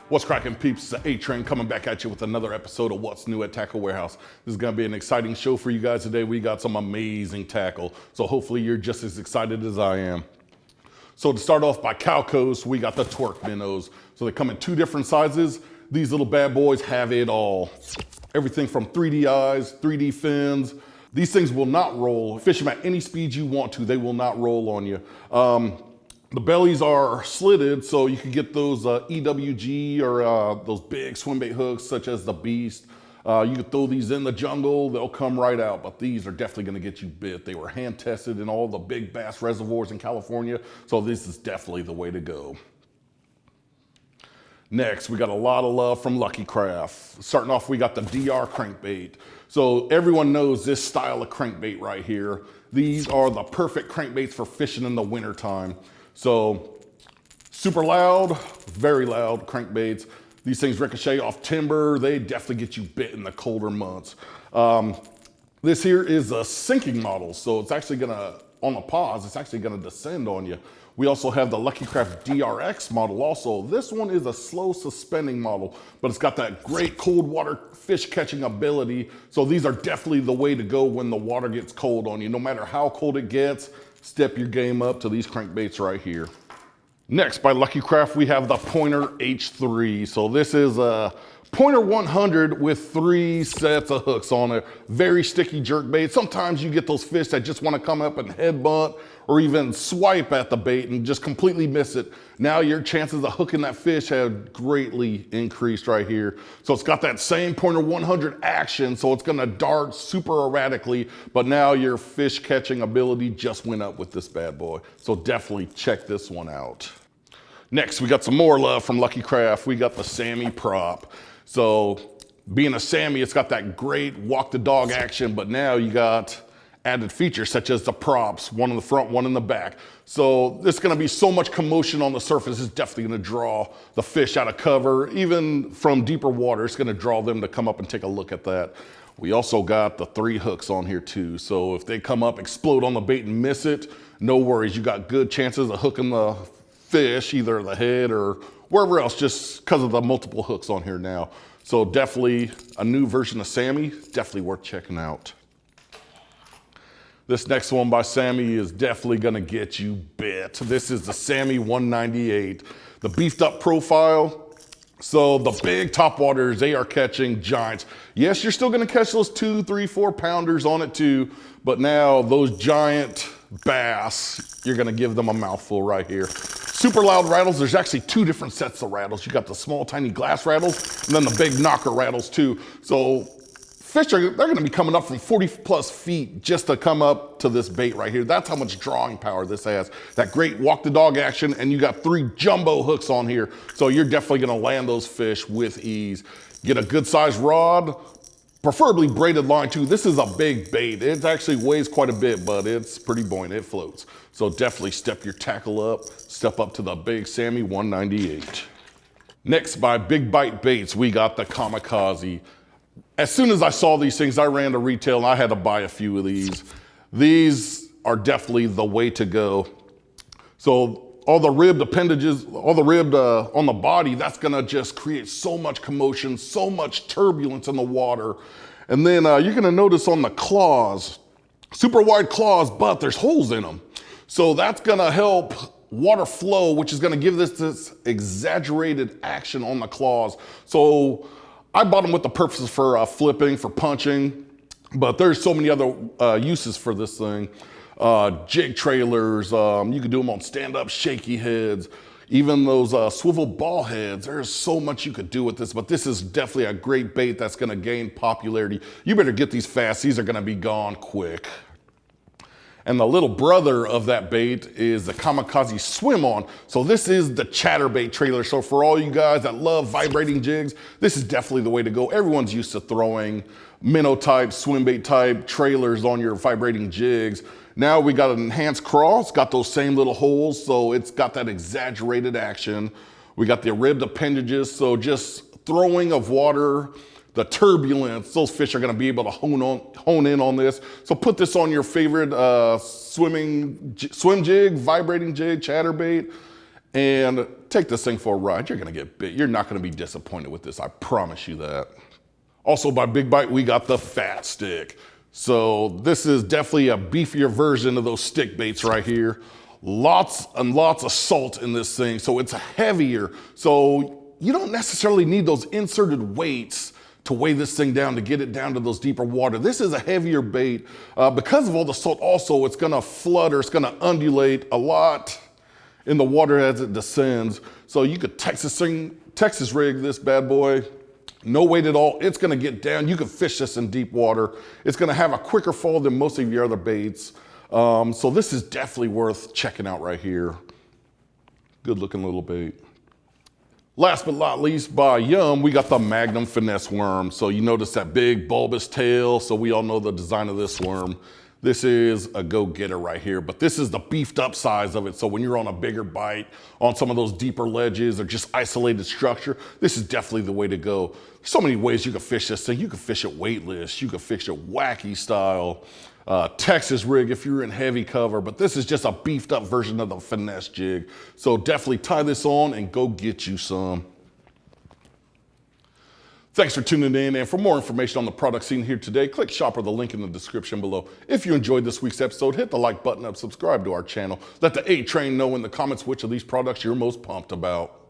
What's cracking, peeps? It's the A-Train coming back at you with another episode of What's New at Tackle Warehouse. This is going to be an exciting show for you guys today. We got some amazing tackle, so hopefully you're just as excited as I am. So to start off by Cow Coast, we got the Twerk Minnows. So they come in two different sizes. These little bad boys have it all. Everything from 3D eyes, 3D fins. These things will not roll. Fish them at any speed you want to. They will not roll on you. The bellies are slitted, so you can get those EWG or those big swim bait hooks such as the Beast. You can throw these in the jungle, they'll come right out, but these are definitely gonna get you bit. They were hand tested in all the big bass reservoirs in California, so this is definitely the way to go. Next, we got a lot of love from Lucky Craft. Starting off, we got the DR Crankbait. So everyone knows this style of crankbait right here. These are the perfect crankbaits for fishing in the wintertime. So super loud, very loud crankbaits. These things ricochet off timber. They definitely get you bit in the colder months. This here is a sinking model. So it's actually gonna, on the pause, it's actually gonna descend on you. We also have the Lucky Craft DRX model also. This one is a slow suspending model, but it's got that great cold water fish catching ability. So these are definitely the way to go when the water gets cold on you. No matter how cold it gets, step your game up to these crankbaits right here. Next, by Lucky Craft, we have the Pointer H3. So this is a Pointer 100 with 3 sets of hooks on it. Very sticky jerkbait. Sometimes you get those fish that just want to come up and headbutt or even swipe at the bait and just completely miss it. Now your chances of hooking that fish have greatly increased right here. So it's got that same Pointer 100 action, so it's gonna dart super erratically, but now your fish catching ability just went up with this bad boy. So definitely check this one out. Next, we got some more love from Lucky Craft. We got the Sammy prop. So being a Sammy, it's got that great walk the dog action, but now you got added features such as the props, one in the front, one in the back. So there's gonna be so much commotion on the surface, it's definitely gonna draw the fish out of cover. Even from deeper water, it's gonna draw them to come up and take a look at that. We also got the 3 hooks on here too. So if they come up, explode on the bait and miss it, no worries. You got good chances of hooking the fish, either the head or wherever else, just because of the multiple hooks on here now. So definitely a new version of Sammy, definitely worth checking out. This next one by Sammy is definitely gonna get you bit. This is the Sammy 198, the beefed up profile. So the big topwaters, they are catching giants. Yes, you're still gonna catch those 2, 3, 4 pounders on it too, but now those giant bass, you're gonna give them a mouthful right here. Super loud rattles, there's actually 2 different sets of rattles. You got the small, tiny glass rattles, and then the big knocker rattles too. So fish they're gonna be coming up from 40 plus feet just to come up to this bait right here. That's how much drawing power this has. That great walk the dog action, and you got 3 jumbo hooks on here. So you're definitely gonna land those fish with ease. Get a good sized rod, preferably braided line too. This is a big bait. It actually weighs quite a bit, but it's pretty buoyant, it floats. So definitely step your tackle up, step up to the big Sammy 198. Next, by Big Bite Baits, we got the Kamikaze. As soon as I saw these things, I ran to retail and I had to buy a few of these. These are definitely the way to go. So all the ribbed appendages, all the ribbed on the body, that's gonna just create so much commotion, so much turbulence in the water. And then you're gonna notice on the claws, super wide claws, but there's holes in them. So that's gonna help water flow, which is gonna give this exaggerated action on the claws. So I bought them with the purposes for flipping, for punching, but there's so many other uses for this thing. Jig trailers, you can do them on stand-up shaky heads, even those swivel ball heads. There's so much you could do with this, but this is definitely a great bait that's gonna gain popularity. You better get these fast, these are gonna be gone quick. And the little brother of that bait is the Kamikaze Swimon. So this is the chatterbait trailer. So for all you guys that love vibrating jigs, this is definitely the way to go. Everyone's used to throwing minnow type, swim bait type trailers on your vibrating jigs. Now we got an enhanced craw. It's got those same little holes, so it's got that exaggerated action. We got the ribbed appendages, so just throwing of water, the turbulence, those fish are gonna be able to hone in on this. So put this on your favorite swim jig, vibrating jig, chatterbait, and take this thing for a ride. You're gonna get bit. You're not gonna be disappointed with this, I promise you that. Also by Big Bite, we got the fat stick. So this is definitely a beefier version of those stick baits right here. Lots and lots of salt in this thing, so it's heavier. So you don't necessarily need those inserted weights to weigh this thing down to get it down to those deeper water. This is a heavier bait. Because of all the salt also, it's gonna flutter, it's gonna undulate a lot in the water as it descends. So you could Texas rig this bad boy, no weight at all. It's gonna get down. You can fish this in deep water. It's gonna have a quicker fall than most of your other baits. So this is definitely worth checking out right here. Good looking little bait. Last but not least, by Yum, we got the Magnum Finesse worm. So you notice that big bulbous tail. So we all know the design of this worm. This is a go-getter right here, but this is the beefed up size of it. So when you're on a bigger bite, on some of those deeper ledges or just isolated structure, this is definitely the way to go. There's so many ways you can fish this thing. You can fish it weightless, you can fish it wacky style, Texas rig if you're in heavy cover, but this is just a beefed up version of the Finesse jig. So definitely tie this on and go get you some. Thanks for tuning in, and for more information on the products seen here today, click shop or the link in the description below. If you enjoyed this week's episode, hit the like button up, subscribe to our channel. Let the A-Train know in the comments which of these products you're most pumped about.